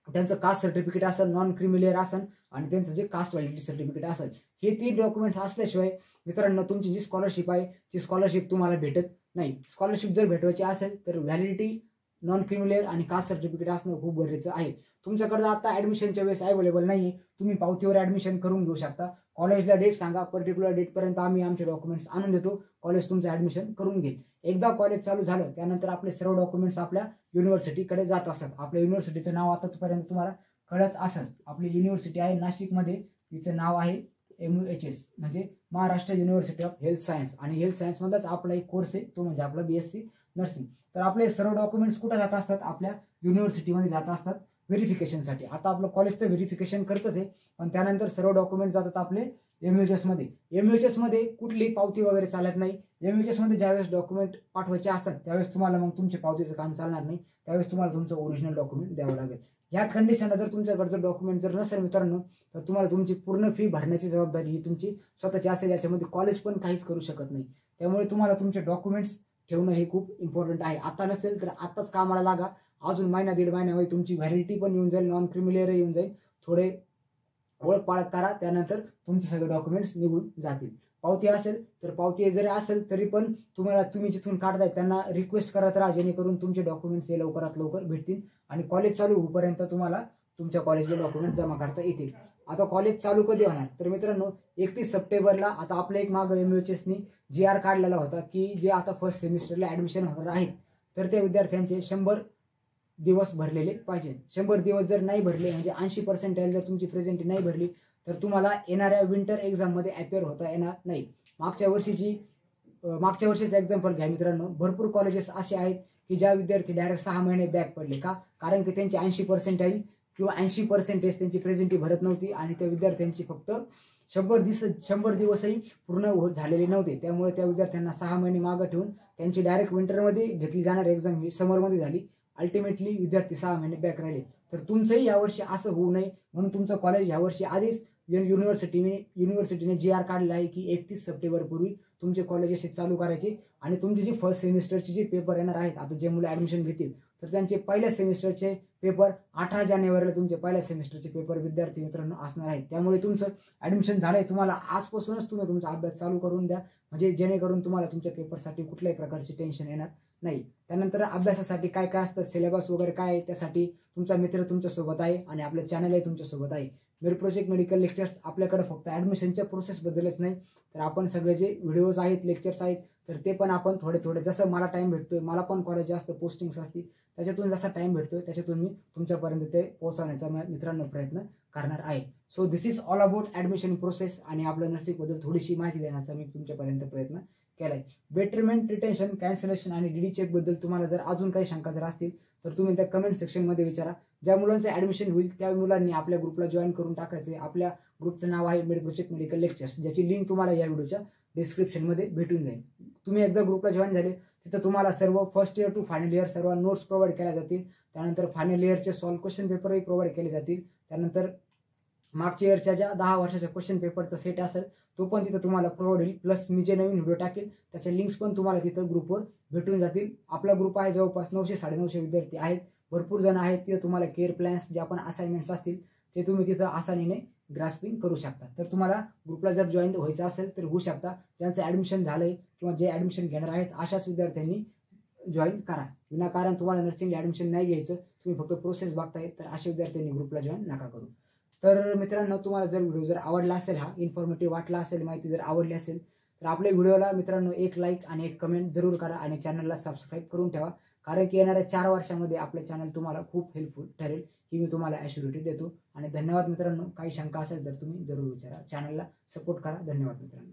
त्यांचं कास्ट सर्टिफिकेट असेल, नॉन क्रिमिलियर असेल आणि त्यांचं जे कास्ट व्हॅलिडिटी सर्टिफिकेट असेल, हे 3 डॉक्युमेंट्स असल्याशिवाय मित्रांनो तुमची जी स्कॉलरशिप आहे ती स्कॉलरशिप तुम्हाला भेटत नाही. स्कॉलरशिप जर भेटवायची असेल तर व्हॅलिडिटी, नॉन क्रिमिलियर आणि कास्ट सर्टिफिकेट असणं खूप गरजेचं आहे. तुमच्याकडे आता ऍडमिशनच्या वेळेस अवेलेबल नाहीये, तुम्ही पावतीवर ऍडमिशन करून घेऊ शकता. कॉलेजला डेट सांगा, पर्टिक्युलर डेटपर्यंत आम्ही आमचे डॉक्युमेंट्स आणून देतो, कॉलेज तुमचं ऍडमिशन करून घेईल. एकदा कॉलेज चालू झालं त्यानंतर आपले सर्व डॉक्युमेंट्स आपल्या युनिव्हर्सिटीकडे जात असतात. आपल्या युनिव्हर्सिटीचं नाव आतापर्यंत तुम्हाला कळत असेल. आपली युनिव्हर्सिटी आहे नाशिकमध्ये, तिचं नाव आहे MUHS म्हणजे Maharashtra university of health science, आणि हेल्थ सायन्स मध्येच आपला एक कोर्स आहे तो म्हणजे आपला BSc नर्सिंग. तर आपले सर्व डॉक्युमेंट्स कुठे जात असतात? आपल्या युनिव्हर्सिटीमध्ये जात असतात व्हेरिफिकेशनसाठी. आता आपलं कॉलेज तर व्हेरिफिकेशन करतच आहे, पण त्यानंतर सर्व डॉक्युमेंट्स जातात आपले MUHS मध्ये. MUHS मध्ये कुठली पावती वगैरे चालत नाही. MUHS मध्ये ज्यावेळेस डॉक्युमेंट पाठवायचे असतात त्यावेळेस तुम्हाला मग तुमच्या पावतीचं काम चालणार नाही, त्यावेळेस तुम्हाला तुमचं ओरिजिनल डॉक्युमेंट द्यावं लागेल. ह्या कंडिशनला जर तुमच्याकडचं डॉक्युमेंट जर नसेल मित्रांनो, तर तुम्हाला तुमची पूर्ण फी भरण्याची जबाबदारी ही तुमची स्वतःची असेल. याच्यामध्ये कॉलेज पण काहीच करू शकत नाही. त्यामुळे तुम्हाला तुमचे डॉक्युमेंट्स ठेवणं हे खूप इम्पॉर्टंट आहे. आता नसेल तर आताच कामाला लागा. अजून महिना दीड महिन्यामध्ये तुमची व्हॅलिडिटी पण येऊन जाईल, नॉन क्रिमिलियर येऊन जाईल. थोडे ओळख पाळख करा, त्यानंतर तुमचे सगळे डॉक्युमेंट्स निघून जातील. पावती असेल तर पावती जरी असेल तरी पण तुम्ही जिथून काढताय त्यांना रिक्वेस्ट करत राहा, जेणेकरून तुमचे डॉक्युमेंट्स हे लवकरात लवकर भेटतील आणि कॉलेज चालू होईपर्यंत तुम्हाला तुमच्या कॉलेजला डॉक्युमेंट जमा करता येतील. आता कॉलेज चालू कधी होणार? तर मित्रांनो 31 सप्टेंबरला आता आपलं एक मागं MUHSनी GR काढलेला होता की जे आता फर्स्ट सेमिस्टरला ऍडमिशन होणार आहेत तर त्या विद्यार्थ्यांचे 100 दिवस भरलेले पाहिजे. 100 दिवस जर नाही भरले म्हणजे 80% जर तुमची प्रेझेंट नाही भरली तर तुम्हाला येणाऱ्या विंटर एक्झाम मध्ये अपिअर होता येणार नाही. मागच्या वर्षीचं एक्झाम्पल घ्या मित्रांनो. भरपूर कॉलेजेस असे आहेत की ज्या विद्यार्थी डायरेक्ट 6 महिने बॅक पडले. का? कारण की त्यांचे 80% किंवा 80% त्यांची प्रेझेंटी भरत नव्हती आणि त्या विद्यार्थ्यांची फक्त 100 दिवसही पूर्ण झालेले नव्हते. त्यामुळे त्या विद्यार्थ्यांना 6 महिने मागं ठेवून त्यांची डायरेक्ट विंटरमध्ये घेतली जाणारी एक्झाम ही समरमध्ये झाली. अल्टिमेटली विद्यार्थी 6 महिने बॅक राहिले. तर तुमचंही यावर्षी असं होऊ नये म्हणून तुमचं कॉलेज यावर्षी आधीच युनिव्हर्सिटीने GR काढला आहे की 31 सप्टेंबर पूर्वी तुमचे कॉलेज असे चालू करायचे आणि तुमचे जे फर्स्ट सेमिस्टरचे जे पेपर येणार आहेत, आता जे मुलं ऍडमिशन घेतील तर त्यांचे पहिल्या सेमिस्टरचे पेपर 18 जानेवारीला तुमचे पहिल्या सेमिस्टरचे पेपर विद्यार्थी मित्रांनो असणार आहेत. त्यामुळे तुमचं ऍडमिशन झालंय, तुम्हाला आजपासूनच तुम्ही तुमचा अभ्यास चालू करून द्या, म्हणजे जेणेकरून तुम्हाला तुमच्या पेपरसाठी कुठल्याही प्रकारची टेन्शन येणार नाही. त्यानंतर अभ्यासासाठी काय काय असतं, सिलेबस वगैरे काय आहे, त्यासाठी तुमचा मित्र तुमच्या सोबत आहे आणि आपलं चॅनलही तुमच्या सोबत आहे. मेड प्रोजेक्ट मेडिकल लेक्चर्स आपल्याकडे फक्त ऍडमिशनच्या प्रोसेस बद्दलच नाही तर आपण सगळे जे व्हिडिओज आहेत, लेक्चर्स आहेत तर ते पण आपण थोडे जसं मला टाइम भेटतोय, मला पण कॉलेज जास्त पोस्टिंग्स असतील, त्याच्यातून जसा टाइम भेटतोय त्याच्यातून मी तुमच्यापर्यंत ते पोहोचवण्याचा मित्रांनो प्रयत्न करणार आहे. So this is all about admission process आणि आपल्या नर्सिंग बद्दल थोडीशी माहिती देण्याचा मी तुमच्यापर्यंत प्रयत्न केलाय. बेटरमेंट, रिटेन्शन, कॅन्सलेशन आणि DD चेक बद्दल तुम्हाला जर अजून काही शंका जर असतील तर तुम्ही त्या कमेंट सेक्शन मध्ये विचारा. ज्या मुलांचं ऍडमिशन होईल त्या मुलांनी आपल्या ग्रुपला जॉईन करून टाकायचे. आपल्या ग्रुपचं नाव आहे मेड प्रोजेक्ट मेडिकल लेक्चर्स, ज्याची लिंक तुम्हाला या व्हिडिओच्या डिस्क्रिप्शन मध्ये भेटून जाईल. तुम्ही एकदा ग्रुपला जॉईन झाले तिथं तुम्हाला सर्व first year to final year सर्व नोट्स प्रोव्हाइड केल्या जातील. त्यानंतर फायनल इयरचे सॉल्व क्वेश्चन पेपरही प्रोव्हाइड केले जातील. त्यानंतर मागच्या इयरच्या ज्या 10 वर्षाच्या क्वेश्चन पेपरचा सेट असेल तो पण तिथं तुम्हाला प्रोव्हाइड होईल. प्लस मी जे नवीन व्हिडिओ टाकेल त्याच्या लिंक्स पण तुम्हाला तिथं ग्रुपवर भेटून जातील. आपला ग्रुप आहे जवळपास 900-950 विद्यार्थी आहेत. भरपूर जण आहेत. तिथं तुम्हाला केअर प्लॅन्स जे आपण असाइनमेंट्स असतील ते तुम्ही तिथं आसानीने ग्रास्पिंग करू शकता. तर तुम्हाला ग्रुपला जर जॉईन व्हायचं असेल तर होऊ शकता. ज्यांचं ऍडमिशन झालंय किंवा जे ऍडमिशन घेणार आहेत अशाच विद्यार्थ्यांनी जॉईन करा. विनाकारण तुम्हाला नर्सिंगला ऍडमिशन नाही घ्यायचं, तुम्ही फक्त प्रोसेस बघताय तर अशा विद्यार्थ्यांनी ग्रुपला जॉईन नका करू. तर मित्रांनो तुम्हाला जर व्हिडिओ जर आवडला असेल, हा इन्फॉर्मेटिव्ह वाटला असेल, माहिती जर आवडली असेल तर आपल्या व्हिडिओला मित्रांनो एक लाईक आणि एक कमेंट जरूर करा आणि चॅनलला सबस्क्राईब करून ठेवा. कारण की येणाऱ्या 4 वर्षामध्ये आपलं चॅनल तुम्हाला खूप हेल्पफुल ठरेल ही मी तुम्हाला ॲश्युरिटी देतो. आणि धन्यवाद मित्रांनो. काही शंका असेल तर तुम्ही जरूर विचारा. चॅनलला सपोर्ट करा. धन्यवाद मित्रांनो.